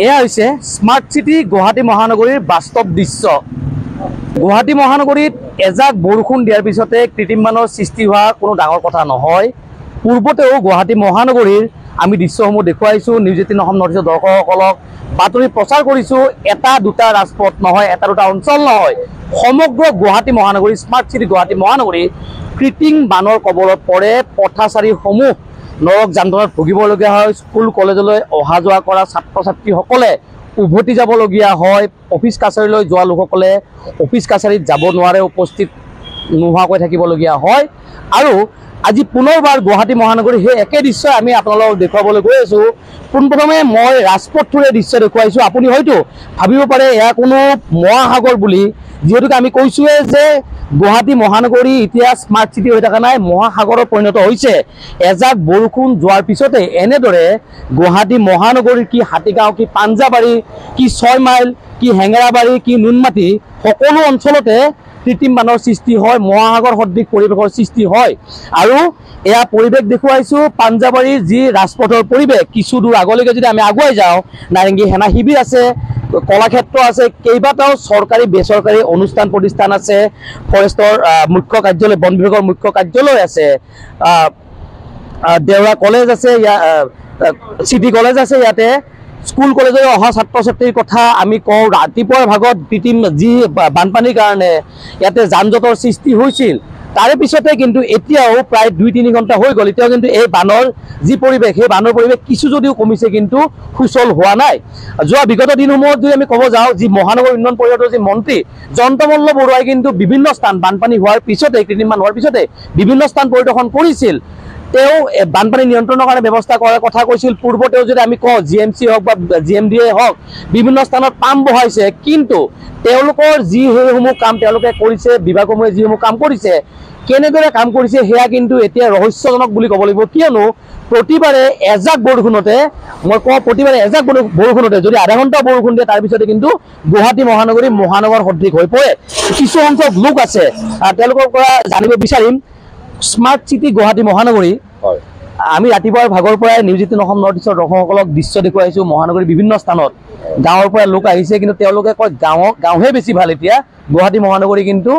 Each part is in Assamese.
এয়া হৈছে স্মাৰ্ট চিটি গুৱাহাটী মহানগৰীৰ বাস্তৱ দৃশ্য। গুৱাহাটী মহানগৰীত এজাক বৰষুণ দিয়াৰ পিছতে কৃত্ৰিম বানৰ সৃষ্টি হোৱা কোনো ডাঙৰ কথা নহয়। পূৰ্বতেও গুৱাহাটী মহানগৰীৰ আমি দৃশ্যসমূহ দেখুৱাইছোঁ, নিউজ 18 অসম নৰ্থ ইষ্টৰ দৰ্শকসকলক বাতৰি প্ৰচাৰ কৰিছোঁ। এটা দুটা ৰাজপথ নহয়, এটা দুটা অঞ্চল নহয়, সমগ্ৰ গুৱাহাটী মহানগৰী স্মাৰ্ট চিটি গুৱাহাটী মহানগৰী কৃত্ৰিম বানৰ কবলত পৰে। পথচাৰীসমূহ নৰক যান্ত্ৰণাত ভুগিবলগীয়া হয়। স্কুল কলেজলৈ অহা যোৱা কৰা ছাত্ৰ ছাত্ৰীসকলে উভতি যাবলগীয়া হয়। অফিচ কাছাৰীলৈ যোৱা লোকসকলে অফিচ কাছাৰীত যাব নোৱাৰে, উপস্থিত নোহোৱাকৈ থাকিবলগীয়া হয়। আৰু আজি পুনৰবাৰ গুৱাহাটী মহানগৰীৰ সেই একে দৃশ্য আমি আপোনালোকক দেখুৱাবলৈ গৈ আছোঁ। পোনপ্ৰথমে মই ৰাজপথটোৰে দৃশ্য দেখুৱাইছোঁ। আপুনি হয়তো ভাবিব পাৰে এয়া কোনো মহাসাগৰ বুলি, যিহেতুকে আমি কৈছোঁৱে যে গুৱাহাটী মহানগৰী এতিয়া স্মাৰ্ট চিটি হৈ থকা নাই, মহাসাগৰত পৰিণত হৈছে। এজাক বৰষুণ যোৱাৰ পিছতে এনেদৰে গুৱাহাটী মহানগৰীৰ কি হাতীগাঁও, কি পাঞ্জাবাৰী, কি 6 মাইল, কি হেঙেৰাবাৰী, কি নুনমাটি, সকলো অঞ্চলতে কৃত্ৰিম বানৰ সৃষ্টি হয়, মহাসাগৰ সদৃশ পৰিৱেশৰ সৃষ্টি হয়। আৰু এয়া পৰিৱেশ দেখুৱাইছোঁ পাঞ্জাবাৰীৰ যি ৰাজপথৰ পৰিৱেশ। কিছু দূৰ আগলৈকে যদি আমি আগুৱাই যাওঁ, নাৰেংগী সেনা শিবিৰ আছে, কলাক্ষেত্ৰ আছে, কেইবাটাও চৰকাৰী বেচৰকাৰী অনুষ্ঠান প্ৰতিষ্ঠান আছে, ফৰেষ্টৰ মুখ্য কাৰ্যালয়, বন বিভাগৰ মুখ্য কাৰ্যালয় আছে, দেওৰা কলেজ আছে, চিটি কলেজ আছে। ইয়াতে স্কুল কলেজলৈ অহা ছাত্ৰ ছাত্ৰীৰ কথা আমি কওঁ। ৰাতিপুৱাৰ ভাগত কৃত্ৰিম যি বানপানীৰ কাৰণে ইয়াতে যান জঁটৰ সৃষ্টি হৈছিল, তাৰে পিছতে কিন্তু এতিয়াও প্ৰায় 2-3 ঘণ্টা হৈ গ'ল, এতিয়াও কিন্তু এই বানৰ যি পৰিৱেশ, সেই বানৰ পৰিৱেশ কিছু যদিও কমিছে কিন্তু সুচল হোৱা নাই। যোৱা বিগত দিনসমূহত যদি আমি ক'ব যাওঁ, যি মহানগৰ উন্নয়ন পৰিষদৰ যি মন্ত্ৰী জয়ন্তমল্ল বৰুৱাই কিন্তু বিভিন্ন স্থান বানপানী হোৱাৰ পিছতে, কৃত্ৰিম বান হোৱাৰ পিছতে বিভিন্ন স্থান পৰিদৰ্শন কৰিছিল। তেওঁ বানপানী নিয়ন্ত্ৰণৰ কাৰণে ব্যৱস্থা কৰাৰ কথা কৈছিল। পূৰ্বতেও যদি আমি কওঁ GMC হওক বা GMDA হওক, বিভিন্ন স্থানত পাম্প বহাইছে, কিন্তু তেওঁলোকৰ যি সেইসমূহ কাম তেওঁলোকে কৰিছে, বিভাগসমূহে যিসমূহ কাম কৰিছে, কেনেদৰে কাম কৰিছে সেয়া কিন্তু এতিয়া ৰহস্যজনক বুলি ক'ব লাগিব। কিয়নো প্ৰতিবাৰে এজাক বৰষুণতে, মই কওঁ প্ৰতিবাৰে এজাক বৰষুণতে যদি আধা ঘণ্টা বৰষুণ দিয়ে, তাৰপিছতে কিন্তু গুৱাহাটী মহানগৰী মহানগৰ সদৃশ হৈ পৰে। কিছু সংখ্যক লোক আছে, তেওঁলোকৰ পৰা জানিব বিচাৰিম। স্মাৰ্ট চিটি গুৱাহাটী মহানগৰী, আমি ৰাতিপুৱাৰ ভাগৰ পৰাই নিউজ 18 অসম নৰ্থ ইষ্টৰ দৰ্শকসকলক দৃশ্য দেখুৱাইছোঁ। মহানগৰীৰ বিভিন্ন স্থানত গাঁৱৰ পৰা লোক আহিছে, কিন্তু তেওঁলোকে কয় গাঁৱহে বেছি ভাল। এতিয়া গুৱাহাটী মহানগৰী কিন্তু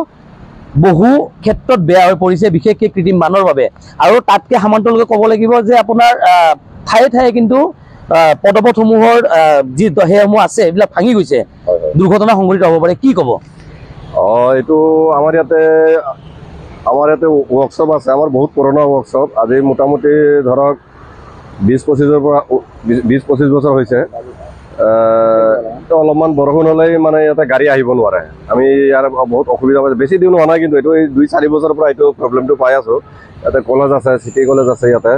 বহু ক্ষেত্ৰত বেয়া হৈ পৰিছে, বিশেষকৈ কৃত্ৰিম বানৰ বাবে। আৰু তাতকৈ সামান্তলৈকে ক'ব লাগিব যে আপোনাৰ ঠায়ে ঠায়ে কিন্তু পদপথসমূহৰ যি সেইসমূহ আছে, এইবিলাক ভাঙি গৈছে, দুৰ্ঘটনা সংঘটিত হ'ব পাৰে। কি ক'ব? এইটো আমাৰ ইয়াতে ৱৰ্কশ্বপ আছে, আমাৰ বহুত পুৰণা ৱৰ্কশ্বপ। আজি মোটামুটি ধৰক 20-25 বছৰ হৈছে। অলপমান বৰষুণ হ'লেই মানে ইয়াতে গাড়ী আহিব নোৱাৰে। আমি ইয়াৰ বহুত অসুবিধা পাইছোঁ। বেছি দিন হোৱা নাই, কিন্তু এইটো এই 2-4 বছৰৰ পৰা এইটো প্ৰব্লেমটো পাই আছোঁ। ইয়াতে কলেজ আছে, চিটি কলেজ আছে, ইয়াতে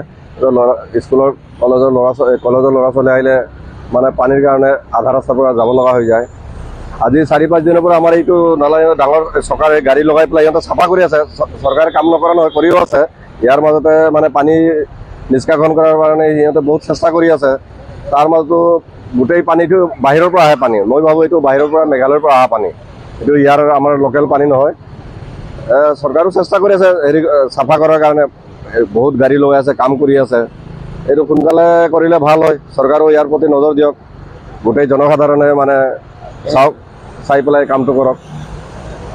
স্কুলৰ কলেজৰ ল'ৰা ছোৱালী আহিলে মানে পানীৰ কাৰণে আধা ৰাস্তাৰ পৰা যাব লগা হৈ যায়। আজি 4-5 দিনৰ পৰা আমাৰ এইটো নালা ডাঙৰ চৰকাৰে গাড়ী লগাই পেলাই ইহঁতে চাফা কৰি আছে। চৰকাৰে কাম নকৰা নহয়, কৰিও আছে। ইয়াৰ মাজতে মানে পানী নিষ্কাশন কৰাৰ কাৰণে সিহঁতে বহুত চেষ্টা কৰি আছে। তাৰ মাজতো গোটেই পানীটো বাহিৰৰ পৰা আহে পানী। মই ভাবোঁ এইটো বাহিৰৰ পৰা, মেঘালয়ৰ পৰা অহা পানী, এইটো ইয়াৰ আমাৰ লোকেল পানী নহয়। চৰকাৰেও চেষ্টা কৰি আছে হেৰি চাফা কৰাৰ কাৰণে, বহুত গাড়ী লগাই আছে, কাম কৰি আছে। এইটো সোনকালে কৰিলে ভাল হয়। চৰকাৰেও ইয়াৰ প্ৰতি নজৰ দিয়ক, গোটেই জনসাধাৰণে মানে চাওক, চাই পেলাই কামটো কৰক।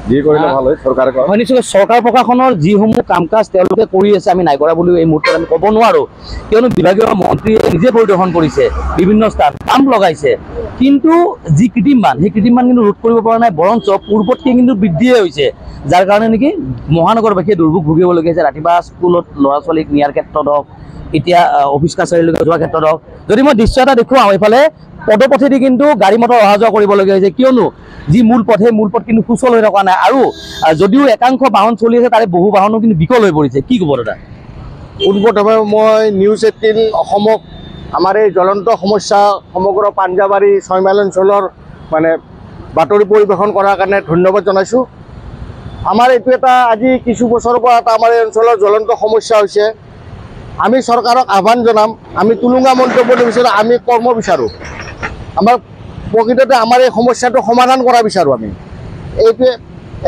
যি কৰিলে ভাল হয় চৰকাৰে কৰক। হয়, নিশ্চয় চৰকাৰ প্ৰশাসনৰ যিসমূহ কাম কাজ তেওঁলোকে কৰি আছে, আমি নাই কৰা বুলি এই মুহূৰ্তত আমি ক'ব নোৱাৰোঁ। কিয়নো বিভাগীয় মন্ত্ৰীয়ে নিজে পৰিদৰ্শন কৰিছে, বিভিন্ন স্থান পাম্প লগাইছে, কিন্তু যি কৃত্ৰিম বান, সেই কৃত্ৰিম বান কিন্তু ৰোধ কৰিব পৰা নাই, বৰঞ্চ পূৰ্বতকৈ কিন্তু বৃদ্ধিয়ে হৈছে। যাৰ কাৰণে নেকি মহানগৰবাসীয়ে দুৰ্ভোগ ভুগিবলগীয়া হৈছে। ৰাতিপুৱা স্কুলত ল'ৰা ছোৱালীক নিয়াৰ ক্ষেত্ৰত হওক, এতিয়া অফিচ কাছাৰীলৈকে যোৱাৰ ক্ষেত্ৰত হওক। যদি মই দৃশ্য এটা দেখুৱাওঁ, এইফালে পদপথেদি কিন্তু গাড়ী মটৰ অহা যোৱা কৰিবলগীয়া হৈছে, কিয়নো যি মূল পথ, সেই মূল পথ কিন্তু সুচল হৈ থকা নাই। আৰু যদিও একাংশ বাহন চলি আছে, তাৰে বহু বাহনো কিন্তু বিকল হৈ পৰিছে। কি ক'ব দাদা? পোনপ্ৰথমে মই নিউজ 18 অসমক আমাৰ এই জ্বলন্ত সমস্যা সমগ্ৰ পাঞ্জাবাৰী 6 মাইল অঞ্চলৰ মানে বাতৰি পৰিৱেশন কৰাৰ কাৰণে ধন্যবাদ জনাইছোঁ। আমাৰ এইটো এটা আজি কিছু বছৰৰ পৰা এটা আমাৰ এই অঞ্চলৰ জ্বলন্ত সমস্যা হৈছে। আমি চৰকাৰক আহ্বান জনাম, আমি টুলুঙা মন্তব্য নিবিচাৰোঁ, আমি কৰ্ম বিচাৰোঁ। আমাৰ প্ৰকৃততে আমাৰ এই সমস্যাটো সমাধান কৰা বিচাৰোঁ। আমি এইটোৱে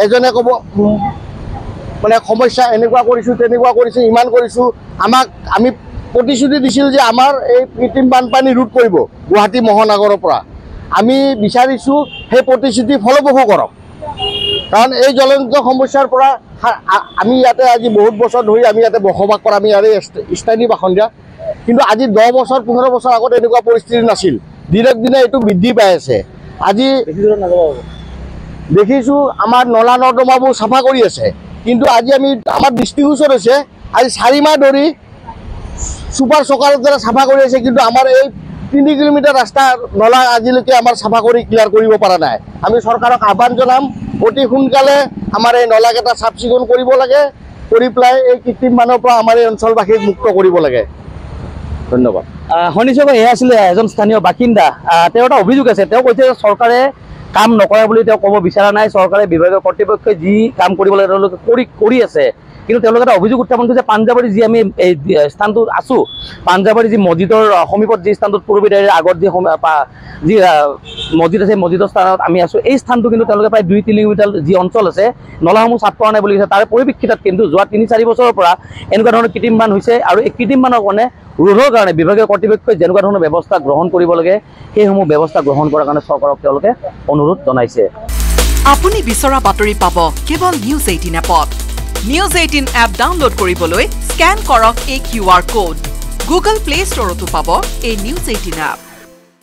এজনে ক'ব মানে সমস্যা এনেকুৱা কৰিছোঁ, তেনেকুৱা কৰিছোঁ, ইমান কৰিছোঁ, আমি প্ৰতিশ্ৰুতি দিছিল যে আমাৰ এই কৃত্ৰিম বানপানী ৰোধ কৰিব গুৱাহাটী মহানগৰৰ পৰা। আমি বিচাৰিছোঁ সেই প্ৰতিশ্ৰুতি ফলপ্ৰসূ কৰক, কাৰণ এই জ্বলন্ত সমস্যাৰ পৰা আমি ইয়াতে আজি বহুত বছৰ ধৰি আমি ইয়াতে বসবাস কৰা, আমি ইয়াৰে স্থানীয় বাসিন্দা। কিন্তু আজি 10 বছৰ 15 বছৰ আগত এনেকুৱা পৰিস্থিতি নাছিল। দিনক দিনে এইটো বৃদ্ধি পাই আছে। আজি দেখিছোঁ আমাৰ নলা নৰ্দমাবোৰ চাফা কৰি আছে, কিন্তু আজি আমাৰ দৃষ্টিগোচৰ হৈছে আজি 4 মাহ ধৰি ছুপাৰ চকাৰৰ দ্বাৰা চাফা কৰি আছে, কিন্তু আমাৰ এই 3 কিলোমিটাৰ ৰাস্তা নলা আজিলৈকে আমাৰ চাফা কৰি ক্লিয়াৰ কৰিব পৰা নাই। আমি চৰকাৰক আহ্বান জনাম, অতি সোনকালে আমাৰ এই নলাকেইটা চাফ চিকুণ কৰিব লাগে, কৰি পেলাই এই কৃত্ৰিম বানৰ পৰা আমাৰ এই অঞ্চলবাসীক মুক্ত কৰিব লাগে। ধন্যবাদ। শুনিছোঁ এয়া আছিলে এজন স্থানীয় বাসিন্দা। তেওঁৰ এটা অভিযোগ আছে, তেওঁ কৈছে চৰকাৰে কাম নকৰে বুলি তেওঁ ক'ব বিচৰা নাই। চৰকাৰে বিভাগীয় কৰ্তৃপক্ষই যি কাম কৰিব লাগে তেওঁলোকে কৰি আছে, কিন্তু তেওঁলোকে এটা অভিযোগ উত্থাপন কৰিছে পাঞ্জাবাৰী যি আমি এই স্থানটোত আছোঁ, পাঞ্জাবাৰী যি মছজিদৰ সমীপত যি স্থানটোত পূৰ্বীদাৰীৰ আগত যি মছজিদ আছে, মছজিদৰ স্থানত আমি আছোঁ। এই স্থানটো কিন্তু তেওঁলোকে প্ৰায় 2-3 কিলোমিটাৰ যি অঞ্চল আছে নলাসমূহ চাফ কৰা নাই বুলি কৈছে। তাৰে পৰিপ্ৰেক্ষিতত কিন্তু যোৱা 3-4 বছৰৰ পৰা এনেকুৱা ধৰণৰ কৃত্ৰিম বান হৈছে, আৰু এই কৃত্ৰিম বানৰ কাৰণে ৰোধৰ কাৰণে বিভাগীয় কৰ্তৃপক্ষই যেনেকুৱা ধৰণৰ ব্যৱস্থা গ্ৰহণ কৰিব লাগে সেইসমূহ ব্যৱস্থা গ্ৰহণ কৰাৰ কাৰণে চৰকাৰক তেওঁলোকে অনুৰোধ জনাইছে। আপুনি বিচৰা বাতৰি পাব কেৱল নিউজ 18 এপত। নিউজ 18 এপ ডাউনলোড কৰিবলৈ স্কেন কৰক এই QR কোড। গুগল প্লে ষ্টৰতো পাব এই নিউজ 18 এপ।